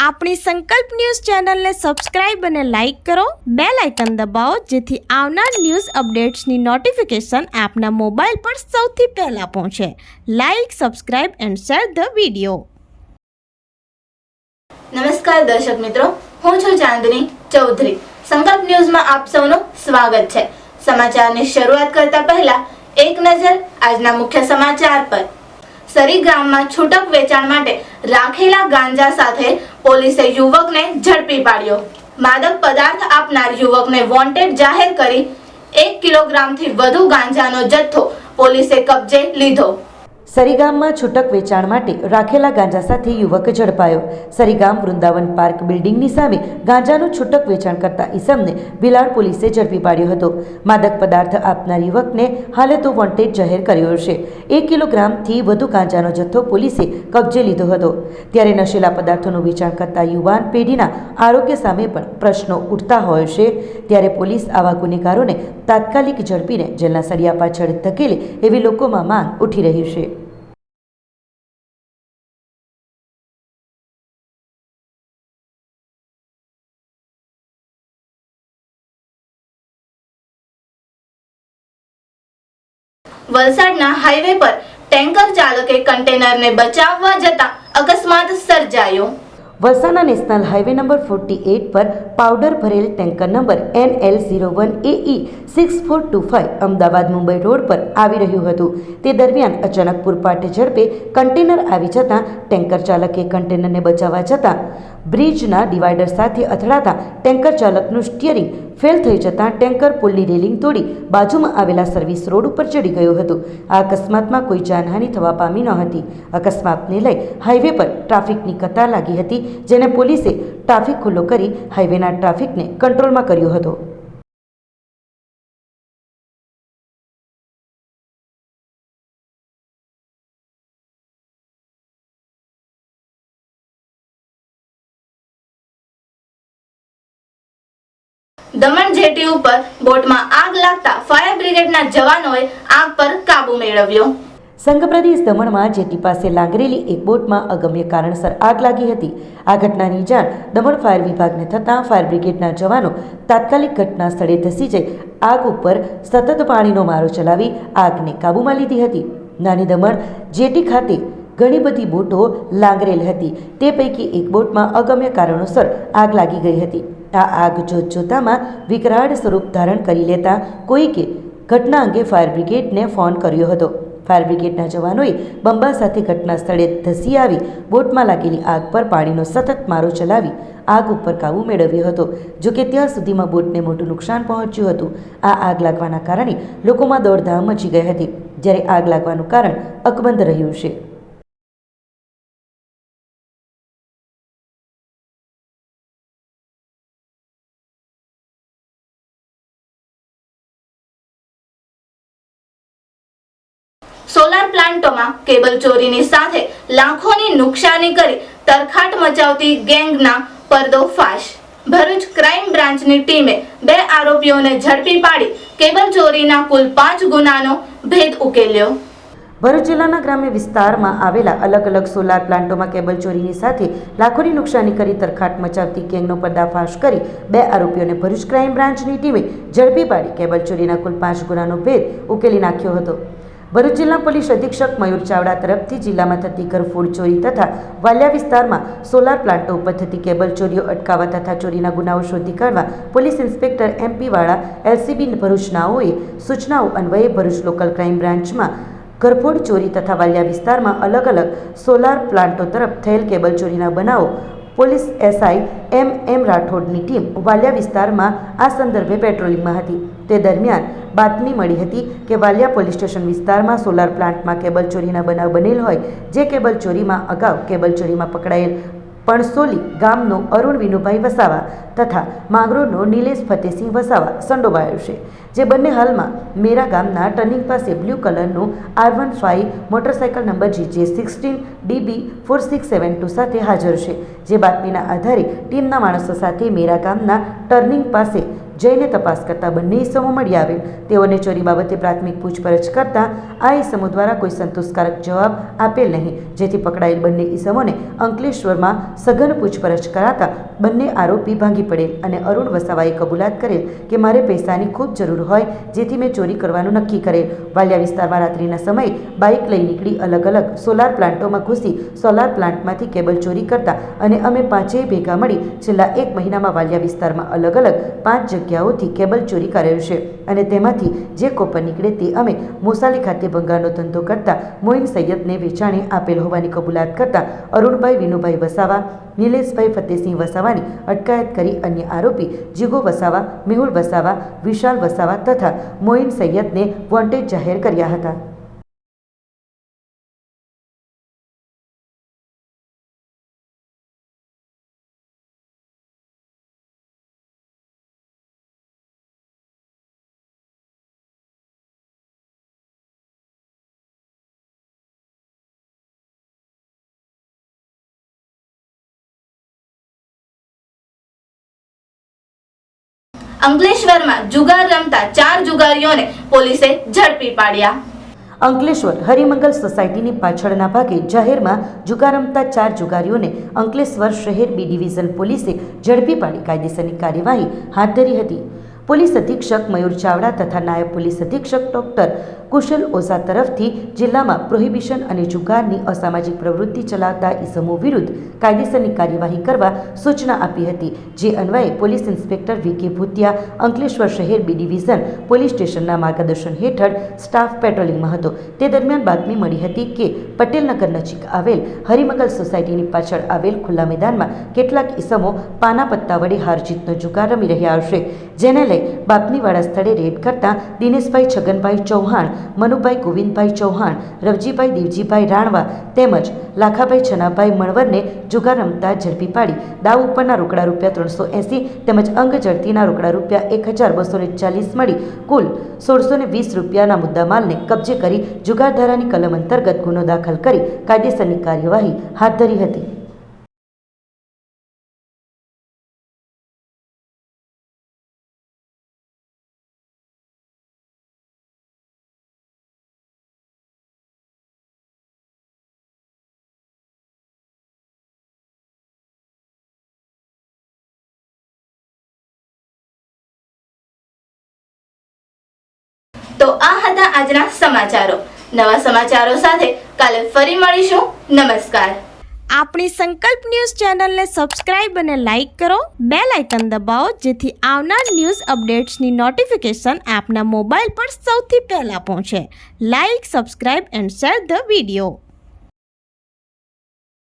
આપણી સંકલ્પ ન્યૂઝ ચેનલને સબસ્ક્રાઇબ અને લાઇક કરો, બેલ આઇકન દબાવો જેથી આવનાર ન્યૂઝ અપડેટ્સની નોટિફિકેશન આપના મોબાઈલ પર સૌથી પહેલા પહોંચે. Like, subscribe and share the video. નમસ્કાર દર્શક મિત્રો, હું છું ચાંદની ચૌધરી. સંકલ્પ ન્યૂઝમાં આપ સૌનું સ્વાગત છે. સમાચારની શરૂઆત કરતા પહેલા એક નજર આજના મુખ્ય સમાચાર પર. સરી ગામમાં છૂટક વેચાણ માટે રાખેલા ગાંજા સાથે પોલીસે યુવકને ઝડપી પાડ્યો. માદક પદાર્થ આપનાર યુવકને વોન્ટેડ જાહેર કરી 1 કિલોગ્રામથી વધુ ગાંજાનો જથ્થો પોલીસે કબજે લીધો. સરીગામમાં છૂટક વેચાણ માટે રાખેલા ગાંજા સાથે યુવક ઝડપાયો. સરીગામ વૃંદાવન પાર્ક બિલ્ડિંગની સામે ગાંજાનું છૂટક વેચાણ કરતા ઈસમને ભિલાડ પોલીસે ઝડપી પાડ્યો હતો. માદક પદાર્થ આપનાર યુવકને હાલે તો વોન્ટેડ જાહેર કર્યો છે. 1 કિલોગ્રામથી વધુ ગાંજાનો જથ્થો પોલીસે કબજે લીધો હતો. ત્યારે નશીલા પદાર્થોનું વેચાણ કરતા યુવાન પેઢીના આરોગ્ય સામે પણ પ્રશ્નો ઉઠતા હોય છે. ત્યારે પોલીસ આવા ગુનેગારોને તાત્કાલિક ઝડપીને જેલના સળિયા પાછળ ધકેલે એવી લોકોમાં માંગ ઉઠી રહી છે. વલસાડના હાઈવે પર ટેન્કર ચાલકે કન્ટેનરને બચાવવા જતા અકસ્માત સર્જાયો. વલસાડના નેશનલ હાઈવે નંબર 48 પર પાવડર ભરેલ tanker number NL01AE 6425 Ahmedabad Mumbai road પર આવી રહ્યું હતું. તે દરમિયાન અચાનક પૂરપાટ ઝડપે કન્ટેનર આવી જતાં ટેન્કર ચાલકે કન્ટેનરને બચાવવા જતાં બ્રિજના ડિવાઈડર સાથે અથડાતા ટેન્કર ચાલકનું સ્ટીયરિંગ ફેલ થઈ જતાં ટેન્કર પુલની રેલિંગ તોડી બાજુમાં આવેલા સર્વિસ રોડ ઉપર ચડી ગયું હતું. આ અકસ્માતમાં કોઈ જાનહાનિ થવા પામી ન હતી. અકસ્માતને લઈ હાઈવે પર ટ્રાફિકની કતાર લાગી હતી, જેને પોલીસે ટ્રાફિક ખુલ્લો કરી હાઈવેના ટ્રાફિકને કંટ્રોલમાં કર્યો હતો. દમણ જેટી ઉપર બોટમાં આગ લાગતા ફાયર બ્રિગેડના જવાનોએ આગ પર કાબુ મેળવ્યો. સંઘ પ્રદેશ દમણમાં જેટી પાસે લાંગરેલી એક બોટમાં અગમ્ય કારણસર આગ લાગી હતી. આ ઘટનાની જાણ દમણ ફાયર વિભાગને થતાં ફાયર બ્રિગેડના જવાનો તાત્કાલિક ઘટના સ્થળે ધસી જઈ આગ ઉપર સતત પાણીનો મારો ચલાવી આગને કાબૂમાં લીધી હતી. નાની દમણ જેટી ખાતે ઘણી બધી બોટો લાંગરેલ હતી. તે પૈકી એક બોટમાં અગમ્ય કારણોસર આગ લાગી ગઈ હતી. આ આગ જોતજોતામાં વિકરાળ સ્વરૂપ ધારણ કરી લેતા કોઈકે ઘટના અંગે ફાયર બ્રિગેડને ફોન કર્યો હતો. ફાયર બ્રિગેડના જવાનોએ બંબા સાથે ઘટના સ્થળે ધસી આવી બોટમાં લાગેલી આગ પર પાણીનો સતત મારો ચલાવી આગ ઉપર કાબૂ મેળવ્યો હતો. જોકે ત્યાં સુધીમાં બોટને મોટું નુકસાન પહોંચ્યું હતું. આ આગ લાગવાના કારણે લોકોમાં દોડધામ મચી ગઈ હતી, જ્યારે આગ લાગવાનું કારણ અકબંધ રહ્યું છે. સોલાર પ્લાન્ટોમાં કેબલ ચોરીની સાથે લાખોની નુકસાની કરી તરખાટ મચાવતી ગેંગના પર્દોફાશ. ભરૂચ ક્રાઇમ બ્રાન્ચની ટીમે 2 આરોપીઓને ઝડપી પાડી કેબલ ચોરીના કુલ 5 ગુનાનો ભેદ ઉકેલ્યો. ભરૂચ જિલ્લાના ગ્રામ્ય વિસ્તારમાં આવેલા અલગ અલગ સોલાર પ્લાન્ટોમાં કેબલ ચોરીની સાથે લાખોની નુકસાની કરી તરખાટ મચાવતી ગેંગનો પર્દાફાશ કરી 2 આરોપીઓને ભરૂચ ક્રાઇમ બ્રાન્ચની ટીમે ઝડપી પાડી કેબલ ચોરીના કુલ 5 ગુનાનો ભેદ ઉકેલી નાખ્યો હતો. ભરૂચ જિલ્લા પોલીસ અધિક્ષક મયુર ચાવડા તરફથી જિલ્લામાં થતી ઘરફોડ ચોરી તથા વાલિયા વિસ્તારમાં સોલાર પ્લાન્ટો ઉપર થતી કેબલ ચોરીઓ અટકાવવા તથા ચોરીના ગુનાઓ શોધી કાઢવા પોલીસ ઇન્સ્પેક્ટર MP વાળા LCB ભરૂચનાઓએ સૂચનાઓ અન્વયે ભરૂચ લોકલ ક્રાઇમ બ્રાન્ચમાં ઘરફોડ ચોરી તથા વાલિયા વિસ્તારમાં અલગ અલગ સોલાર પ્લાન્ટો તરફ થયેલ કેબલ ચોરીના બનાવો પોલીસ SI MM રાઠોડની ટીમ વાલિયા વિસ્તારમાં આ સંદર્ભે પેટ્રોલિંગમાં હતી. તે દરમિયાન બાતમી મળી હતી કે વાલિયા પોલીસ સ્ટેશન વિસ્તારમાં સોલાર પ્લાન્ટમાં કેબલ ચોરીના બનાવ બનેલ હોય, જે કેબલ ચોરીમાં અગાઉ કેબલ ચોરીમાં પકડાયેલ પણસોલી ગામનો અરુણ વિનુભાઈ વસાવા તથા માંગરોળનો નિલેશ ફતેસિંહ વસાવા સંડોવાયો છે, જે બંને હાલમાં મેરા ગામના ટર્નિંગ પાસે બ્લુ કલરનું R15 મોટરસાઇકલ નંબર GJ16DB 4672 સાથે હાજર છે. જે બાતમીના આધારે ટીમના માણસો સાથે મેરા ગામના ટર્નિંગ પાસે જઈને તપાસ કરતા બંને ઈસમો મળી આવેલ. તેઓને ચોરી બાબતે પ્રાથમિક પૂછપરછ કરતા આ ઈસમો દ્વારા કોઈ સંતોષકારક જવાબ આપેલ નહીં, જેથી પકડાયેલ બંને ઈસમોને અંકલેશ્વરમાં સઘન પૂછપરછ કરાતા બંને આરોપી ભાંગી પડેલ અને અરુણ વસાવાએ કબૂલાત કરેલ કે મારે પૈસાની ખૂબ જરૂર હોય, જેથી મેં ચોરી કરવાનું નક્કી કરેલ. વાલિયા વિસ્તારમાં રાત્રિના સમયે બાઇક લઈ નીકળી અલગ અલગ સોલાર પ્લાન્ટોમાં ઘૂસી સોલાર પ્લાન્ટમાંથી કેબલ ચોરી કરતા અને અમે પાંચેય ભેગા મળી છેલ્લા 1 મહિનામાં વાલિયા વિસ્તારમાં અલગ અલગ 5 જગ્યાઓથી કેબલ ચોરી કરેલ છે અને તેમાંથી જે કોપર નીકળે તે અમે મોસાલી ખાતે ભંગારનો ધંધો કરતા મોઇન સૈયદને વેચાણે આપેલ હોવાની કબૂલાત કરતા અરુણભાઈ વિનુભાઈ વસાવા, નિલેશભાઈ ફતેહસિંહ વસાવાની અટકાયત કરી અન્ય આરોપી જીગો વસાવા, મેહુલ વસાવા, વિશાલ વસાવા તથા મોઇન સૈયદને વોન્ટેડ જાહેર કર્યા હતા. અંકલેશ્વરમાં જુગાર રમતા 4 જુગારીઓને પોલીસે ઝડપી પાડ્યા. અંકલેશ્વર હરિમંગલ સોસાયટીની પાછળના ભાગે જાહેરમાં જુગાર રમતા 4 જુગારીઓને અંકલેશ્વર શહેર બી ડિવિઝન પોલીસે ઝડપી પાડી કાયદેસરની કાર્યવાહી હાથ ધરી હતી. પોલીસ અધિક્ષક મયુર ચાવડા તથા નાયબ પોલીસ અધિક્ષક ડોક્ટર કુશલ ઓઝા તરફથી જિલ્લામાં પ્રોહિબિશન અને જુગારની અસામાજિક પ્રવૃત્તિ ચલાવતા ઇસમો વિરુદ્ધ કાયદેસરની કાર્યવાહી કરવા સૂચના આપી હતી, જે અન્વયે પોલીસ ઇન્સ્પેક્ટર વી.કે. ભૂતિયા અંકલેશ્વર શહેર બી ડિવિઝન પોલીસ સ્ટેશનના માર્ગદર્શન હેઠળ સ્ટાફ પેટ્રોલિંગમાં હતો. તે દરમિયાન બાતમી મળી હતી કે પટેલનગર નજીક આવેલ હરિમંગલ સોસાયટીની પાછળ આવેલ ખુલ્લા મેદાનમાં કેટલાક ઇસમો પાના પત્તા વડે હાર જીતનો જુગાર રમી રહ્યા હશે, જેને લઈ બાતમીવાળા સ્થળે રેડ કરતા દિનેશભાઈ છગનભાઈ ચૌહાણ, મનુભાઈ ગોવિંદભાઈ ચૌહાણ, રવજીભાઈ દેવજીભાઈ રાણવા તેમજ લાખાભાઈ છનાભાઈ મણવરને જુગાર રમતા ઝડપી પાડી દાવ ઉપરના રોકડા ₹380 તેમજ અંગ ઝડતીના રોકડા ₹1240 મળી કુલ ₹1620 મુદ્દામાલને કબજે કરી જુગારધારાની કલમ અંતર્ગત ગુનો દાખલ કરી કાયદેસરની કાર્યવાહી હાથ ધરી હતી. તો આ હતા આજના સમાચારો. નવા સમાચારો સાથે કાલે ફરી મળીશું. નમસ્કાર. આપણી સંકલ્પ ન્યૂઝ ચેનલને સબસ્ક્રાઇબ અને લાઇક કરો, બેલ આઇકન દબાવો જેથી આવનાર ન્યૂઝ અપડેટ્સની નોટિફિકેશન આપના મોબાઈલ પર સૌથી પહેલા પહોંચે. Like, subscribe and share the video.